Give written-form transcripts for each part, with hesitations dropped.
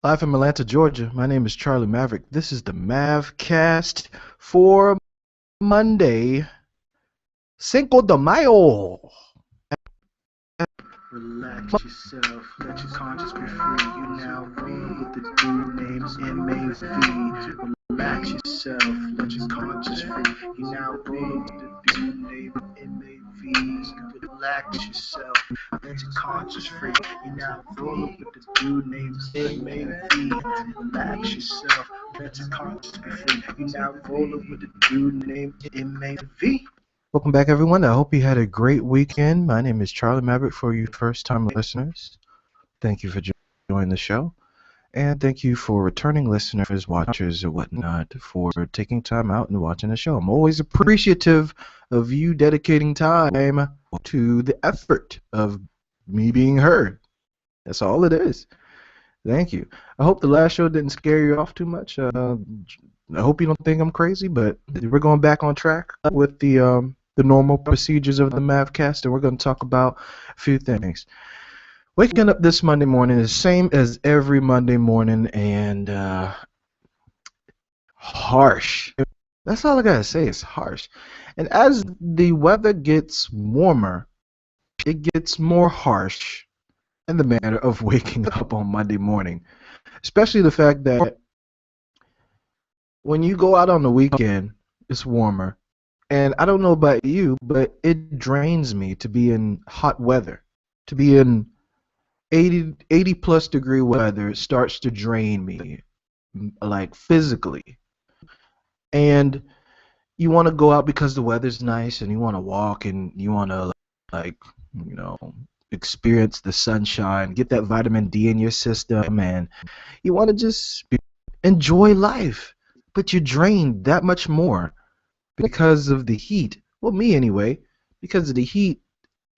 Live from Atlanta, Georgia. My name is Charlie Maverick. This is the MavCast for Monday, Cinco de Mayo. Relax yourself, let your conscience be free. You now roll with the dude named MAV. Relax yourself, let your conscience free. You now roll with the dude named MAV. Relax yourself, let your conscience free. You now roll with the dude named MAV. Relax yourself, let your conscience be free. You now roll with the dude named MAV. Welcome back, everyone. I hope you had a great weekend. My name is Charlie Maverick for you first-time listeners. Thank you for joining the show. And thank you for returning listeners, watchers, or whatnot, for taking time out and watching the show. I'm always appreciative of you dedicating time to the effort of me being heard. That's all it is. Thank you. I hope the last show didn't scare you off too much. I hope you don't think I'm crazy, but we're going back on track with the normal procedures of the MavCast, and we're going to talk about a few things. Waking up this Monday morning is the same as every Monday morning, and harsh. That's all I gotta say. It's harsh. And as the weather gets warmer, it gets more harsh in the manner of waking up on Monday morning. Especially the fact that when you go out on the weekend, it's warmer. And I don't know about you, but it drains me to be in hot weather. To be in 80 plus degree weather starts to drain me, like physically. And you want to go out because the weather's nice and you want to walk and you want to, like, you know, experience the sunshine, get that vitamin D in your system, and you want to just enjoy life. But you're drained that much more because of the heat. Well, me anyway, because of the heat.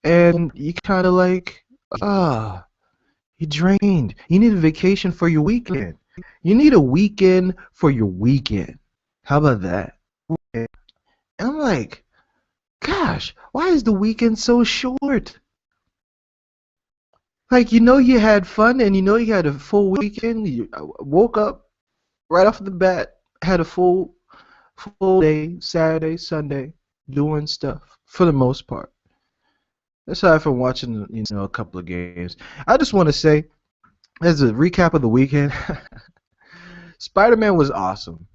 And you kind of like, you're drained. You need a vacation for your weekend. You need a weekend for your weekend. How about that? And I'm like, gosh, why is the weekend so short? Like, you had fun and you had a full weekend. You woke up right off the bat, had a full day, Saturday, Sunday, doing stuff for the most part. Aside from watching, a couple of games. I just want to say, as a recap of the weekend, Spider-Man was awesome.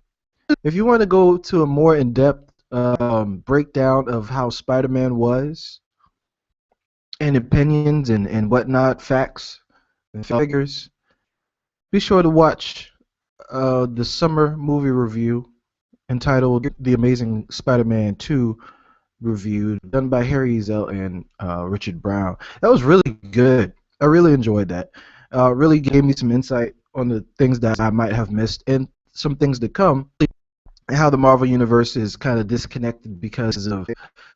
If you want to go to a more in-depth breakdown of how Spider-Man was, and opinions and whatnot, facts and figures, be sure to watch the summer movie review entitled The Amazing Spider-Man 2 Review, done by Harry Ezel and Richard Brown. That was really good. I really enjoyed that. Really gave me some insight on the things that I might have missed and some things to come, and how the Marvel Universe is kind of disconnected because of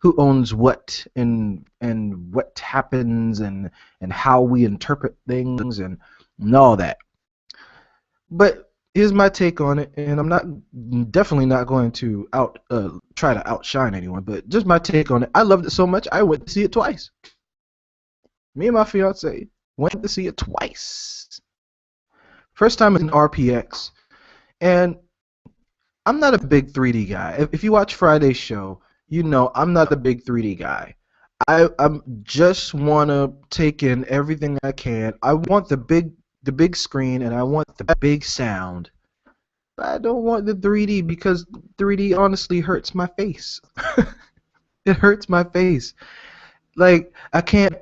who owns what and what happens and how we interpret things and all that. But here's my take on it, and I'm definitely not going to try to outshine anyone, but just my take on it. I loved it so much I went to see it twice. Me and my fiance went to see it twice. First time in RPX, and I'm not a big 3D guy. If you watch Friday's show, I'm not a big 3D guy. I just want to take in everything I can. I want the big screen and I want the big sound. But I don't want the 3D because 3D honestly hurts my face. It hurts my face. Like, I can't.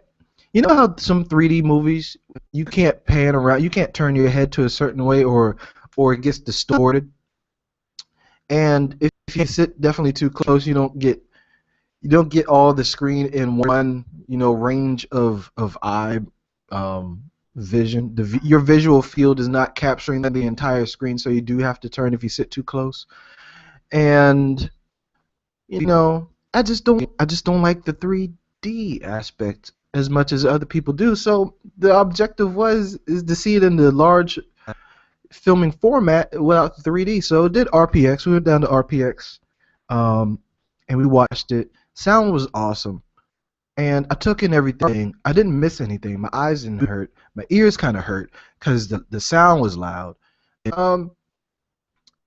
You know how some 3D movies you can't pan around, you can't turn your head to a certain way or it gets distorted. And if you sit definitely too close, you don't get all the screen in one range of eye vision. Your visual field is not capturing the entire screen, so you do have to turn if you sit too close. And I just don't like the 3D aspect as much as other people do. So the objective is to see it in the large filming format without 3D. So it did RPX. We went down to RPX, and we watched it. Sound was awesome. and I took in everything. I didn't miss anything. My eyes didn't hurt. My ears kind of hurt because the sound was loud. Um,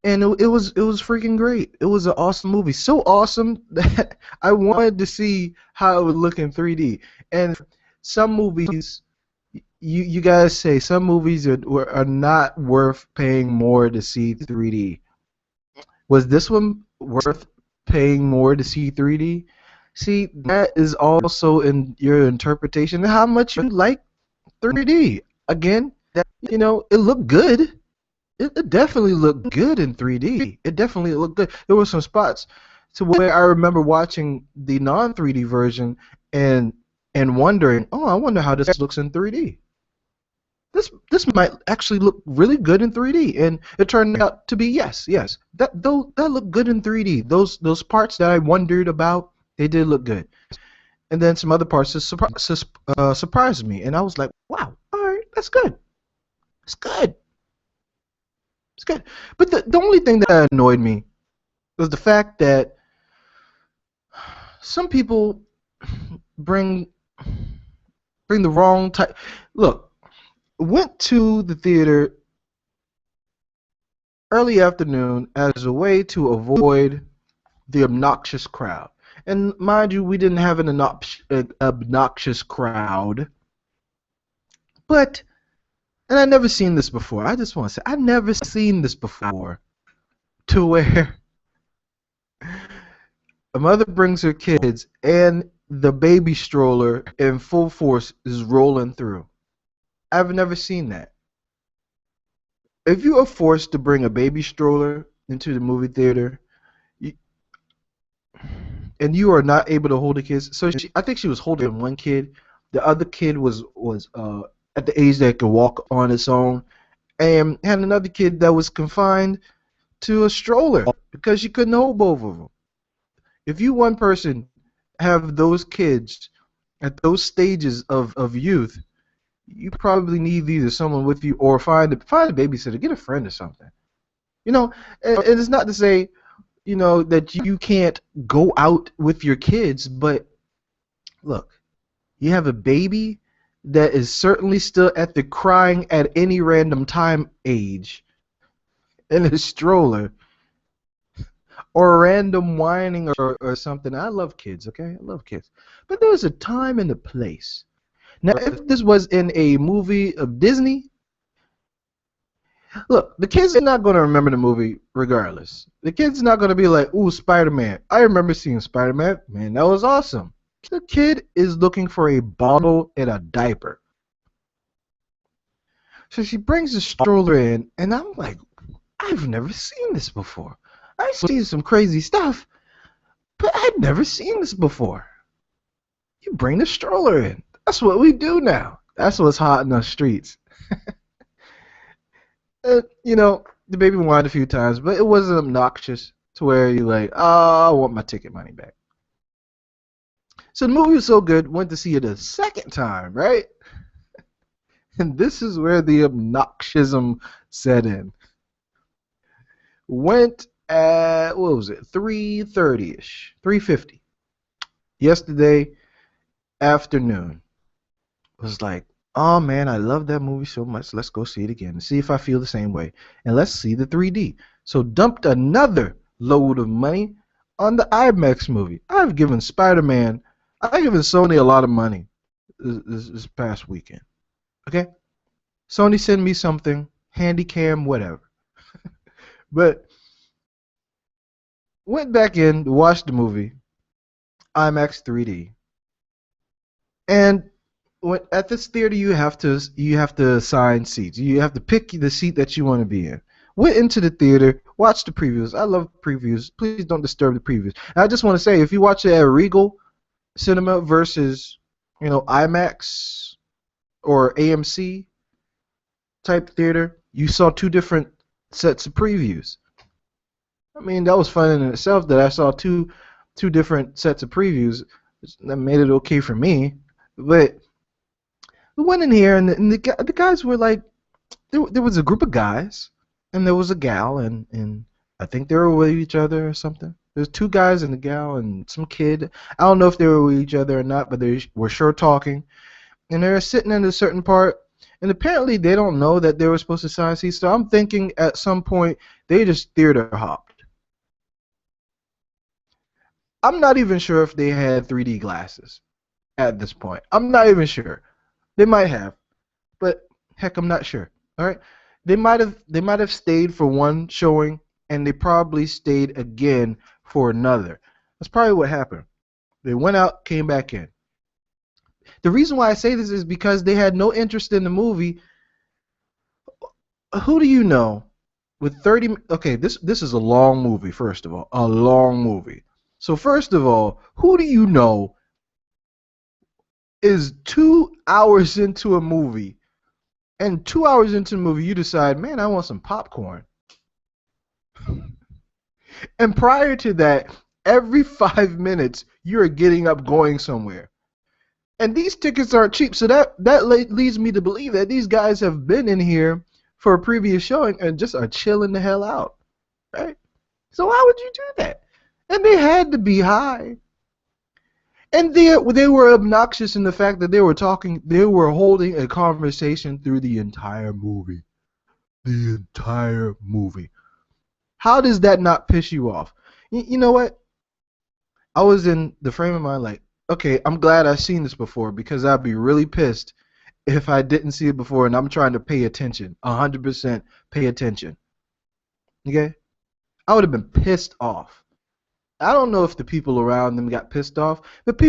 and it was freaking great. It was an awesome movie. So awesome that I wanted to see how it would look in 3D. And some movies, you guys say some movies are not worth paying more to see 3D. Was this one worth paying more to see 3D? See, that is also in your interpretation of how much you like 3D. Again, it looked good. It definitely looked good in 3D. It definitely looked good. There were some spots to where I remember watching the non 3D version and wondering, oh, I wonder how this looks in 3D. This might actually look really good in 3D, and it turned out to be yes. That looked good in 3D. Those parts that I wondered about, they did look good. And then some other parts just surprised me, and I was like, wow, all right, that's good. It's good. It's good. But the only thing that annoyed me was the fact that some people bring the wrong type. Look, went to the theater early afternoon as a way to avoid the obnoxious crowd. And mind you, we didn't have an obnoxious crowd, but and I never seen this before. I just want to say I never seen this before, to where a mother brings her kids and the baby stroller in full force is rolling through. I've never seen that. If you are forced to bring a baby stroller into the movie theater, you, and you are not able to hold the kids, so I think she was holding one kid. The other kid was at the age that could walk on its own, and had another kid that was confined to a stroller because she couldn't hold both of them. If you one person have those kids at those stages of youth, you probably need either someone with you or find a babysitter, get a friend or something. You know, and it's not to say that you can't go out with your kids, but look, you have a baby that is certainly still at the crying at any random time age in a stroller or random whining or something. I love kids, okay? I love kids. But there's a time and a place. Now, if this was in a movie of Disney, look, the kids are not going to remember the movie regardless. The kids are not going to be like, ooh, Spider-Man. I remember seeing Spider-Man. Man, that was awesome. The kid is looking for a bottle and a diaper. So she brings the stroller in, and I'm like, I've never seen this before. I've seen some crazy stuff, but I'd never seen this before. You bring the stroller in. That's what we do now. That's what's hot in the streets. The baby whined a few times, but it wasn't obnoxious to where you're like, oh, I want my ticket money back. So the movie was so good, went to see it a second time, right? And this is where the obnoxism set in. Went at, what was it, 3:30ish, 3:50. Yesterday afternoon. Was like, oh man, I love that movie so much. Let's go see it again and see if I feel the same way. And let's see the 3D. So dumped another load of money on the IMAX movie. I've given Sony a lot of money this past weekend. Okay? Sony send me something, handycam, whatever. But went back in to watch the movie, IMAX 3D. And at this theater, you have to assign seats. You have to pick the seat that you want to be in. Went into the theater, watched the previews. I love previews. Please don't disturb the previews. And I just want to say, if you watch it at Regal Cinema versus, IMAX or AMC type theater, you saw two different sets of previews. I mean, that was fun in itself that I saw two different sets of previews. That made it okay for me, but we went in here, and the guys were like, there was a group of guys, and there was a gal, and I think they were with each other or something. There's two guys and a gal and some kid. I don't know if they were with each other or not, but they were sure talking. And they're sitting in a certain part, and apparently they don't know that they were supposed to sign seats. So I'm thinking at some point they just theater hopped. I'm not even sure if they had 3D glasses at this point. I'm not even sure. They might have, but heck, I'm not sure. All right, they might have stayed for one showing, and they probably stayed again for another. That's probably what happened. They went out, came back in. The reason why I say this is because they had no interest in the movie. Who do you know with 30? Okay, this is a long movie. First of all, a long movie. So first of all, who do you know is 2 hours into a movie, and 2 hours into the movie you decide, man, I want some popcorn. And prior to that, every 5 minutes you're getting up going somewhere. And these tickets aren't cheap, so that leads me to believe that these guys have been in here for a previous showing and just are chilling the hell out, right? So why would you do that? And they had to be high. And they were obnoxious in the fact that they were holding a conversation through the entire movie. The entire movie. How does that not piss you off? You know what? I was in the frame of mind like, okay, I'm glad I've seen this before because I'd be really pissed if I didn't see it before and I'm trying to pay attention, 100% pay attention. Okay? I would have been pissed off. I don't know if the people around them got pissed off, but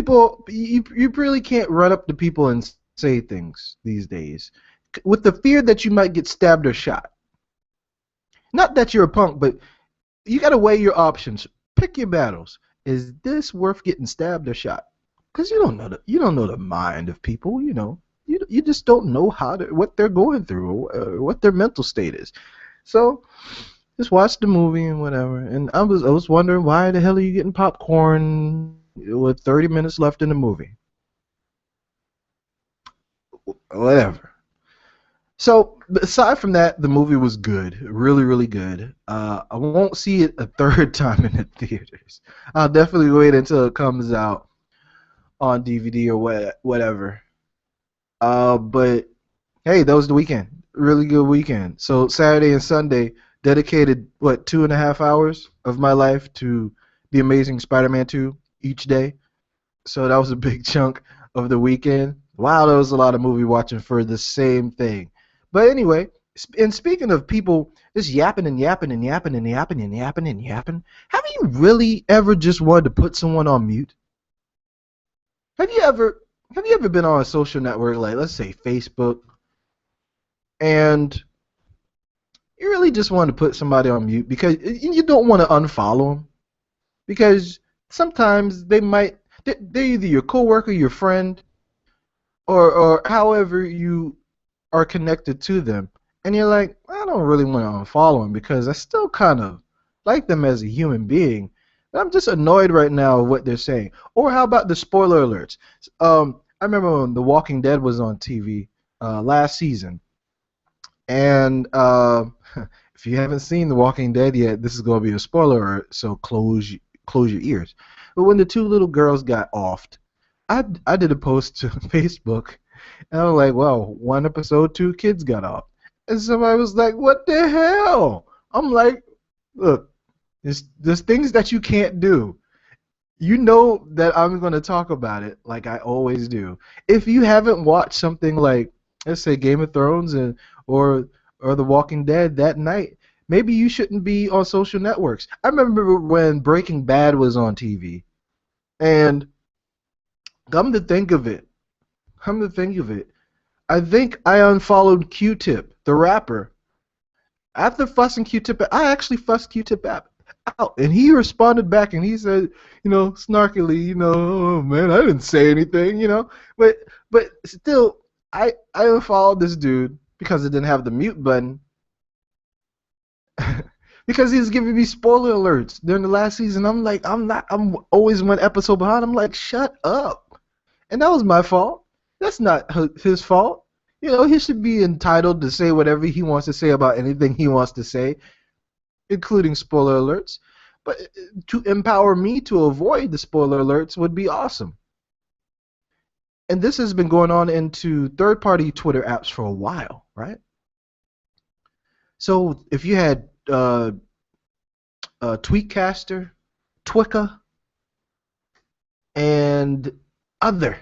you really can't run up to people and say things these days with the fear that you might get stabbed or shot. Not that you're a punk, but you got to weigh your options. Pick your battles. Is this worth getting stabbed or shot? Because you don't know the mind of people. You just don't know what they're going through or what their mental state is. So just watch the movie and whatever. And I was wondering why the hell are you getting popcorn with 30 minutes left in the movie? Whatever. So aside from that, the movie was good, really, really good. I won't see it a third time in the theaters. I'll definitely wait until it comes out on DVD or whatever. But hey, that was the weekend. Really good weekend. So Saturday and Sunday dedicated 2.5 hours of my life to the Amazing Spider-Man 2 each day. So that was a big chunk of the weekend. Wow, that was a lot of movie watching for the same thing. But anyway, and speaking of people just yapping and yapping and yapping and yapping and yapping and yapping, have you really ever just wanted to put someone on mute? Have you ever been on a social network like let's say Facebook and you really just want to put somebody on mute because you don't want to unfollow them because sometimes they're either your coworker, your friend, or however you are connected to them, and you're like, I don't really want to unfollow them because I still kind of like them as a human being. But I'm just annoyed right now with what they're saying. Or how about the spoiler alerts? I remember when The Walking Dead was on TV last season, and if you haven't seen The Walking Dead yet, this is going to be a spoiler alert, so close your ears. But when the two little girls got offed, I did a post to Facebook, and I was like, well, one episode, two kids got off. And somebody was like, what the hell? I'm like, look, there's things that you can't do. You know that I'm going to talk about it like I always do. If you haven't watched something like, let's say, Game of Thrones or The Walking Dead that night, maybe you shouldn't be on social networks. I remember when Breaking Bad was on TV, and come to think of it, I think I unfollowed Q-Tip, the rapper. After fussing Q-Tip, I actually fussed Q-Tip out, and he responded back, and he said, snarkily, oh man, I didn't say anything, but still, I unfollowed this dude because it didn't have the mute button, because he was giving me spoiler alerts during the last season. I'm like, I'm always one episode behind. I'm like, shut up, and that was my fault. That's not his fault. He should be entitled to say whatever he wants to say about anything he wants to say, including spoiler alerts. But to empower me to avoid the spoiler alerts would be awesome. And this has been going on into third-party Twitter apps for a while, right? So if you had Tweetcaster, Twicka, and other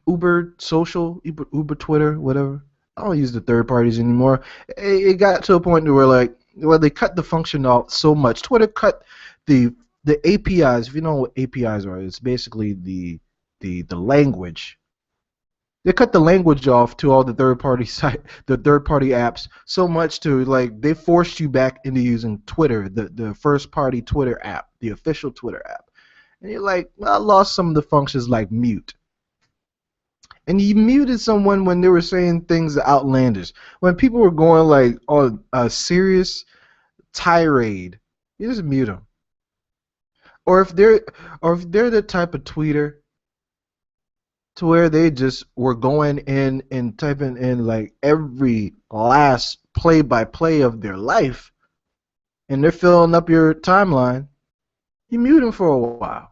Uber social, Uber Twitter, whatever. I don't use the third parties anymore. It got to a point where like, well, they cut the function out so much. Twitter cut the the APIs. If you know what APIs are, it's basically the language. They cut the language off to all the third party site, the third party apps so much to like they forced you back into using Twitter, the first party Twitter app, the official Twitter app. And you're like, well, I lost some of the functions like mute. And you muted someone when they were saying things outlandish. When people were going like on a serious tirade, you just mute them. Or if they're or if they're the type of tweeter to where they just were going in and typing in like every last play by play of their life and they're filling up your timeline, you mute them for a while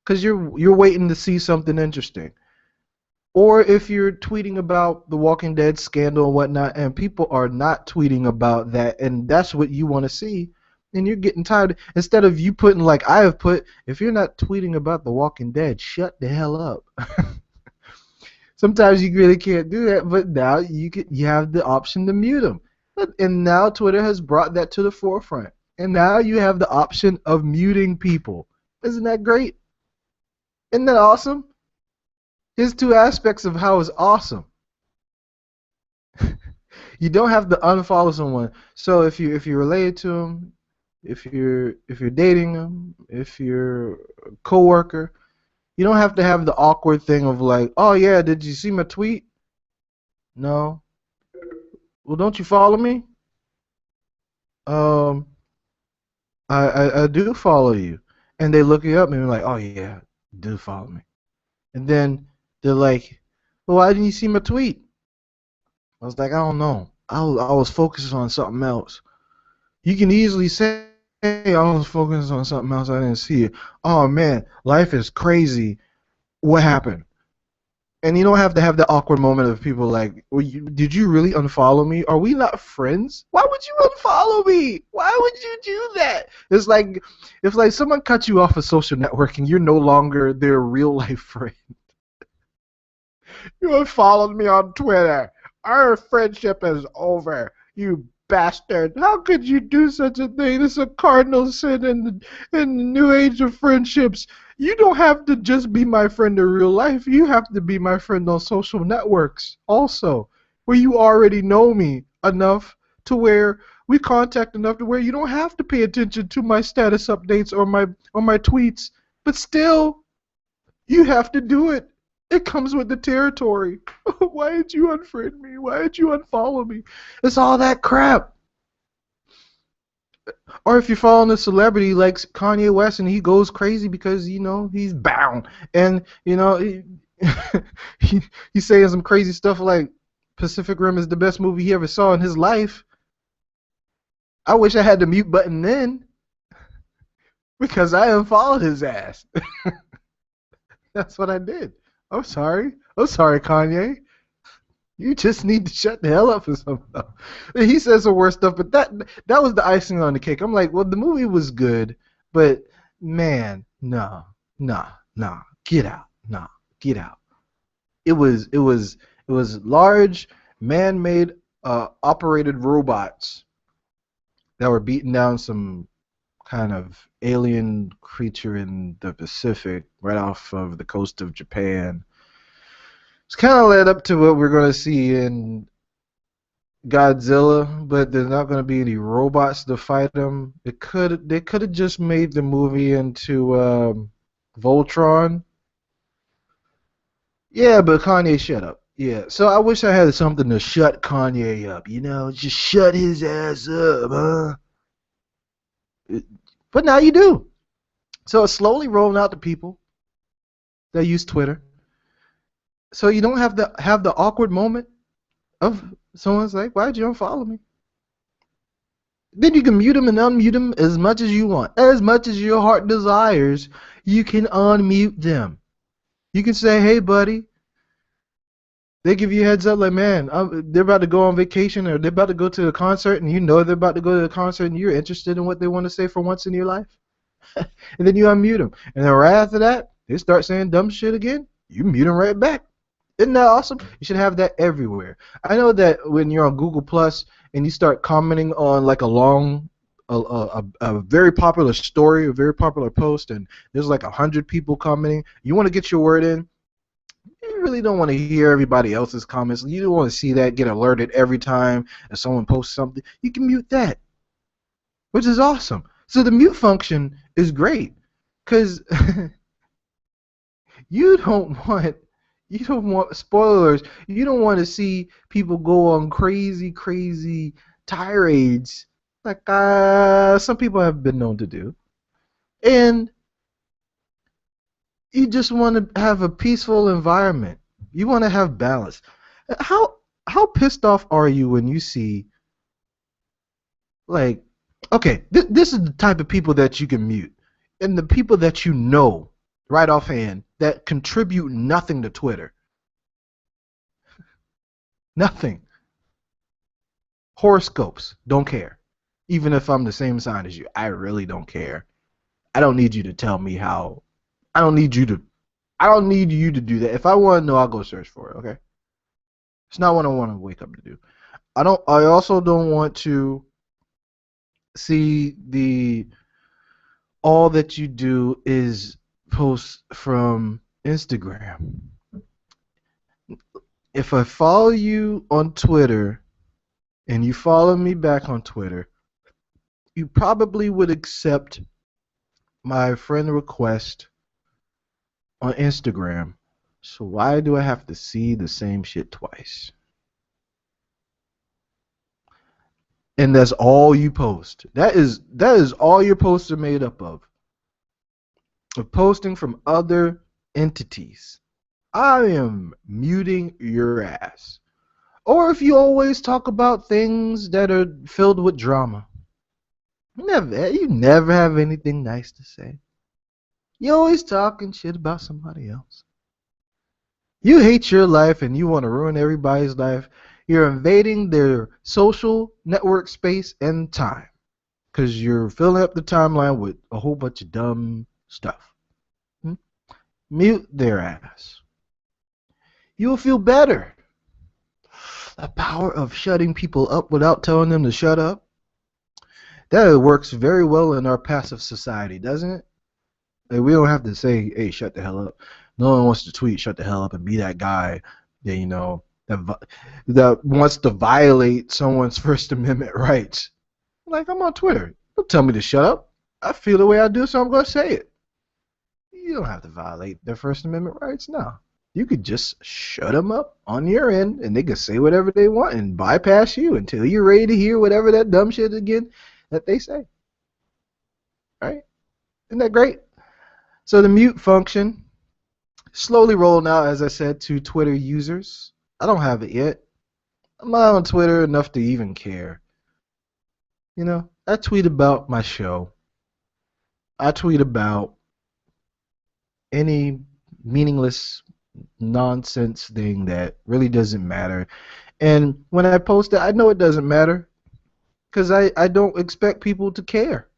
because you're waiting to see something interesting. Or if you're tweeting about the Walking Dead scandal and whatnot, and people are not tweeting about that, and that's what you want to see, and you're getting tired. Instead of you putting like I have put, if you're not tweeting about the Walking Dead, shut the hell up. Sometimes you really can't do that, but now you have the option to mute them, and now Twitter has brought that to the forefront, and now you have the option of muting people. Isn't that great? Isn't that awesome? Here's two aspects of how it's awesome. You don't have to unfollow someone. So if you're related to them, if you're dating them, if you're a coworker, you don't have to have the awkward thing of like, oh yeah, did you see my tweet? No. Well, don't you follow me? Um, I do follow you, and they look you up and they're like, oh yeah, you do follow me, and then they're like, well, why didn't you see my tweet? I was like, I don't know. I was focused on something else. You can easily say, hey, I was focused on something else. I didn't see it. Oh man, life is crazy. What happened? And you don't have to have the awkward moment of people like, well, did you really unfollow me? Are we not friends? Why would you unfollow me? Why would you do that? It's like someone cut you off of social networking. You're no longer their real life friend. You unfollowed me on Twitter. Our friendship is over. You bastard. How could you do such a thing? It's a cardinal sin in the new age of friendships. You don't have to just be my friend in real life. You have to be my friend on social networks also, where you already know me enough to where we contact enough to where you don't have to pay attention to my status updates or my tweets. But still, you have to do it. It comes with the territory. Why did you unfriend me? Why did you unfollow me? It's all that crap. Or if you're following a celebrity like Kanye West and he goes crazy because, he's bound. And, he, he's saying some crazy stuff like Pacific Rim is the best movie he ever saw in his life. I wish I had the mute button then because I unfollowed his ass. That's what I did. I'm sorry. I'm sorry, Kanye. You just need to shut the hell up for some stuff. He says some worse stuff, but that was the icing on the cake. I'm like, well, the movie was good, but man, no, nah, nah, get out, nah, get out. It was large, man-made, operated robots that were beating down some kind of alien creature in the Pacific, right off of the coast of Japan. It's kind of led up to what we're going to see in Godzilla, but there's not going to be any robots to fight them. They could have just made the movie into Voltron. Yeah, but Kanye shut up. Yeah, so I wish I had something to shut Kanye up. Just shut his ass up, huh? But now you do. So it's slowly rolling out to people that use Twitter. So you don't have to have the awkward moment of someone's like, why'd you unfollow me? Then you can mute them and unmute them as much as you want. As much as your heart desires, you can unmute them. You can say, hey, buddy. They give you a heads up like, man, they're about to go on vacation or they're about to go to a concert and you know they're about to go to a concert and you're interested in what they want to say for once in your life. And then you unmute them. And then right after that, they start saying dumb shit again. You mute them right back. Isn't that awesome? You should have that everywhere. I know that when you're on Google Plus and you start commenting on like a very popular story, a very popular post, and there's like 100 people commenting, you want to get your word in. You really don't want to hear everybody else's comments. You don't want to see that, get alerted every time that someone posts something. You can mute that, which is awesome. So the mute function is great because you don't want spoilers. You don't want to see people go on crazy tirades like some people have been known to do. And you just want to have a peaceful environment. You want to have balance. How pissed off are you when you see like okay, this is the type of people that you can mute. And the people that you know right offhand that contribute nothing to Twitter. Nothing. Horoscopes, don't care. Even if I'm the same sign as you, I really don't care. I don't need you to tell me how. I don't need you to do that. If I want to know, I'll go search for it, okay? It's not what I want to wake up to do. I also don't want to see the all that you do is posts from Instagram. If I follow you on Twitter and you follow me back on Twitter, you probably would accept my friend request on Instagram. So why do I have to see the same shit twice? And that's all you post. That is all your posts are made up of posting from other entities. I am muting your ass. Or if you always talk about things that are filled with drama. You never have anything nice to say. You always talking shit about somebody else. You hate your life and you want to ruin everybody's life. You're invading their social network space and time because you're filling up the timeline with a whole bunch of dumb stuff. Mute their ass. You'll feel better. The power of shutting people up without telling them to shut up. That works very well in our passive society, doesn't it? Like, we don't have to say, hey, shut the hell up. No one wants to tweet, shut the hell up, and be that guy that, that wants to violate someone's First Amendment rights. Like, I'm on Twitter. Don't tell me to shut up. I feel the way I do, so I'm going to say it. You don't have to violate their First Amendment rights, no. You could just shut them up on your end, and they can say whatever they want and bypass you until you're ready to hear whatever that dumb shit again that they say. Right? Isn't that great? So the mute function slowly rolling out, as I said, to Twitter users. I don't have it yet. I'm not on Twitter enough to even care. I tweet about my show. I tweet about any meaningless nonsense thing that really doesn't matter. And when I post it, I know it doesn't matter because I don't expect people to care.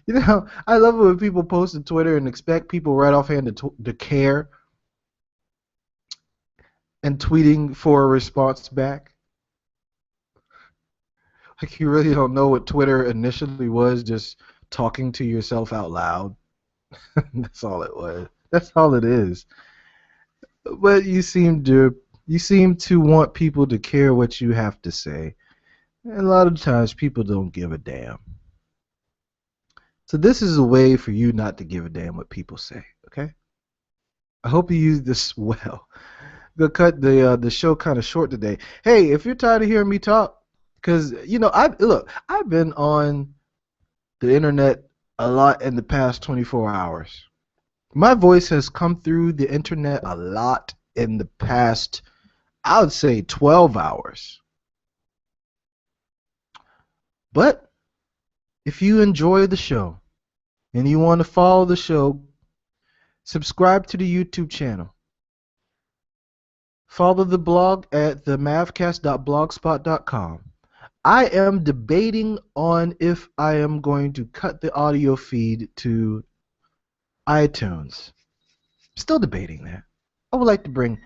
I love it when people post on Twitter and expect people right offhand to care and tweeting for a response back. Like you really don't know what Twitter initially was, just talking to yourself out loud. That's all it was. That's all it is. But you seem to want people to care what you have to say. And a lot of times people don't give a damn. So this is a way for you not to give a damn what people say, okay? I hope you use this well. I'm gonna cut the show kind of short today. Hey, if you're tired of hearing me talk, because I've been on the internet a lot in the past 24 hours. My voice has come through the internet a lot in the past, I would say, 12 hours. But if you enjoy the show and you want to follow the show, subscribe to the YouTube channel. Follow the blog at themavcast.blogspot.com. I am debating on if I am going to cut the audio feed to iTunes. Still debating that. I would like to bring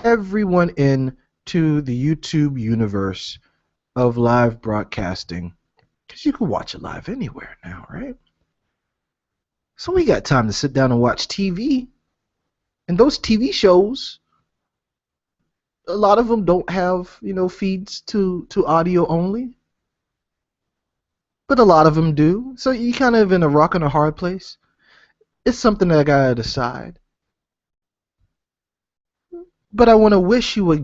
everyone in to the YouTube universe of live broadcasting, because you can watch it live anywhere now, right? So we got time to sit down and watch TV. And those TV shows, a lot of them don't have, feeds to audio only, but a lot of them do. So you kind of in a rock and a hard place. It's something that I gotta decide. But I want to wish you a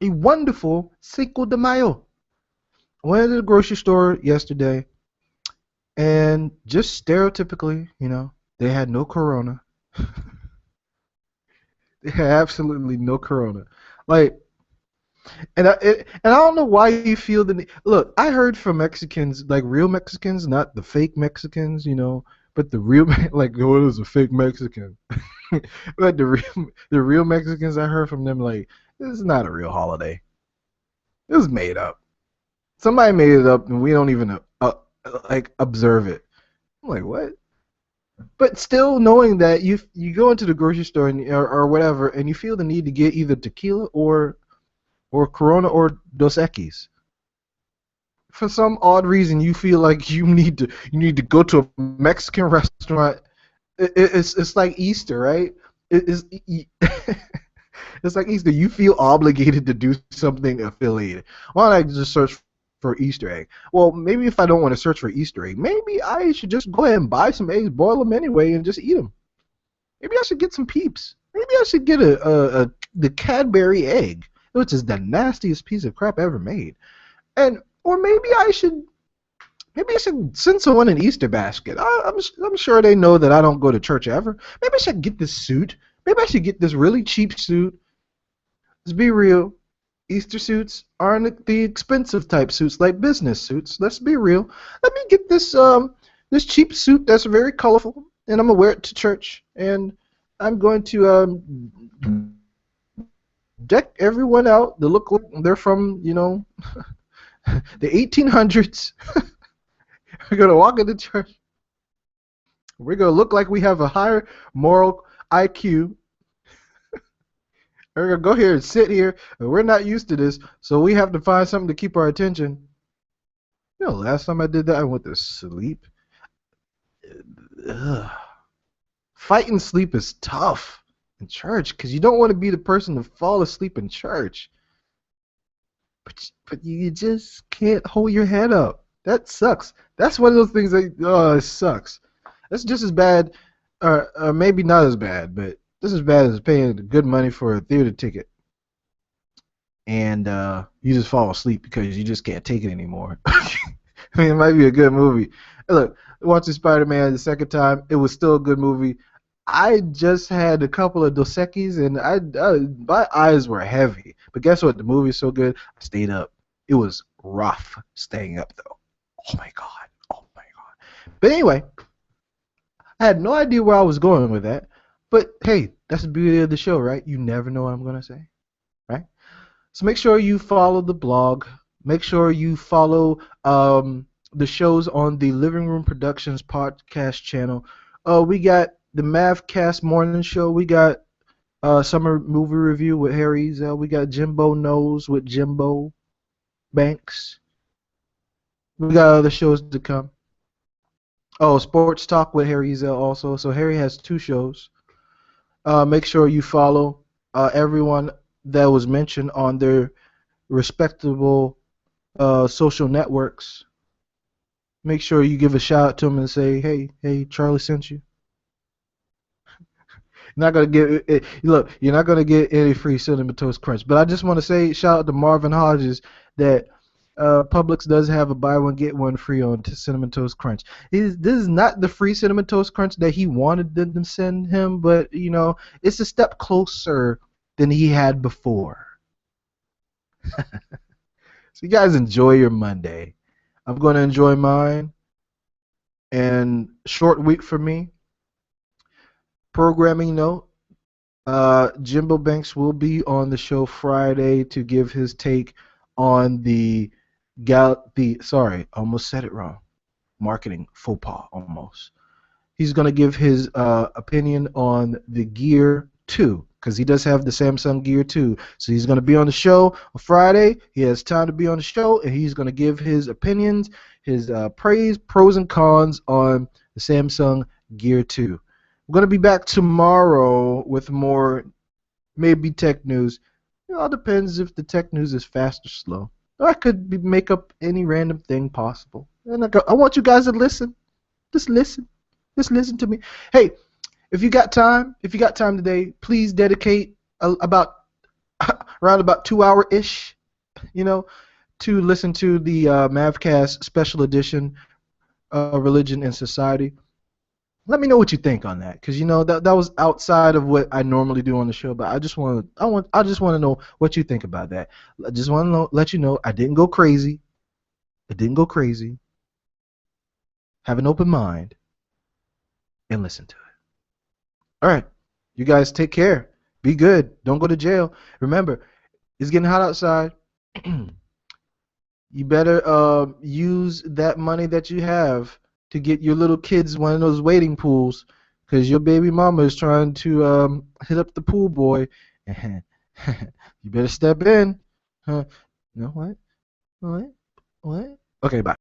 wonderful Cinco de Mayo. I went to the grocery store yesterday, and just stereotypically, they had no Corona. They had absolutely no Corona. Like, and I don't know why you feel the need. Look, I heard from Mexicans, like real Mexicans, not the fake Mexicans, but the real, like, what is a fake Mexican? But the real Mexicans, I heard from them, like, this is not a real holiday. It was made up. Somebody made it up, and we don't even like observe it. I'm like, what? But still, knowing that you go into the grocery store or whatever, and you feel the need to get either tequila or Corona or Dos Equis. For some odd reason, you feel like you need to go to a Mexican restaurant. It's like Easter, right? It's it's like Easter. You feel obligated to do something affiliated. Why don't I just search for Easter egg? Well, maybe if I don't want to search for Easter egg, maybe I should just go ahead and buy some eggs, boil them anyway, and just eat them. Maybe I should get some Peeps. Maybe I should get the Cadbury egg, which is the nastiest piece of crap ever made. Or maybe I should send someone an Easter basket. I'm sure they know that I don't go to church ever. Maybe I should get this suit. Maybe I should get this really cheap suit. Let's be real. Easter suits aren't the expensive type suits like business suits. Let's be real. Let me get this cheap suit that's very colorful, and I'm gonna wear it to church. And I'm going to deck everyone out to look like they're from the 1800s. We're gonna walk into church. We're gonna look like we have a higher moral IQ. We're gonna go here and sit here, and we're not used to this, so we have to find something to keep our attention. Last time I did that, I went to sleep. Ugh. Fighting sleep is tough in church because you don't want to be the person to fall asleep in church. But you just can't hold your head up. That sucks. That's one of those things that it sucks. That's just as bad, or maybe not as bad, but just as bad as paying good money for a theater ticket, and you just fall asleep because you just can't take it anymore. I mean, it might be a good movie. Hey, look, watching Spider-Man the second time, it was still a good movie. I just had a couple of Dos Equis, and my eyes were heavy. But guess what? The movie is so good, I stayed up. It was rough staying up, though. Oh, my God. Oh, my God. But anyway, I had no idea where I was going with that. But, hey, that's the beauty of the show, right? You never know what I'm going to say, right? So make sure you follow the blog. Make sure you follow the shows on the Living Room Productions podcast channel. We got the MavCast morning show. We got summer movie review with Harry Zell. We got Jimbo Knows with Jimbo Banks. We got other shows to come. Oh, Sports Talk with Harry Zell also. So Harry has two shows. Make sure you follow everyone that was mentioned on their respectable social networks. Make sure you give a shout out to them and say, hey, Charlie sent you. You're not gonna get look. You're not gonna get any free Cinnamon Toast Crunch. But I just want to say, shout out to Marvin Hodges that Publix does have a buy one get one free on Cinnamon Toast Crunch. This is not the free Cinnamon Toast Crunch that he wanted them to send him, but it's a step closer than he had before. So you guys enjoy your Monday. I'm going to enjoy mine. And short week for me. Programming note: Jimbo Banks will be on the show Friday to give his take on sorry, I almost said it wrong. Marketing faux pas almost. He's going to give his opinion on the Gear 2 because he does have the Samsung Gear 2. So he's going to be on the show on Friday. He has time to be on the show, and he's going to give his opinions, his pros and cons on the Samsung Gear 2. We're going to be back tomorrow with more maybe tech news. It all depends if the tech news is fast or slow. Or I could make up any random thing possible. And I want you guys to listen. Just listen. Just listen to me. Hey, if you got time today, please dedicate about around about 2 hour ish, you know, to listen to the MavCast special edition, Religion and Society. Let me know what you think on that, because that was outside of what I normally do on the show. But I just want to know what you think about that. I just want to let you know I didn't go crazy. I didn't go crazy. Have an open mind and listen to it. All right. You guys take care. Be good. Don't go to jail. Remember, it's getting hot outside. You better use that money that you have to get your little kids one of those wading pools, because your baby mama is trying to hit up the pool boy. You better step in. Huh? No, what? What? What? Okay, bye.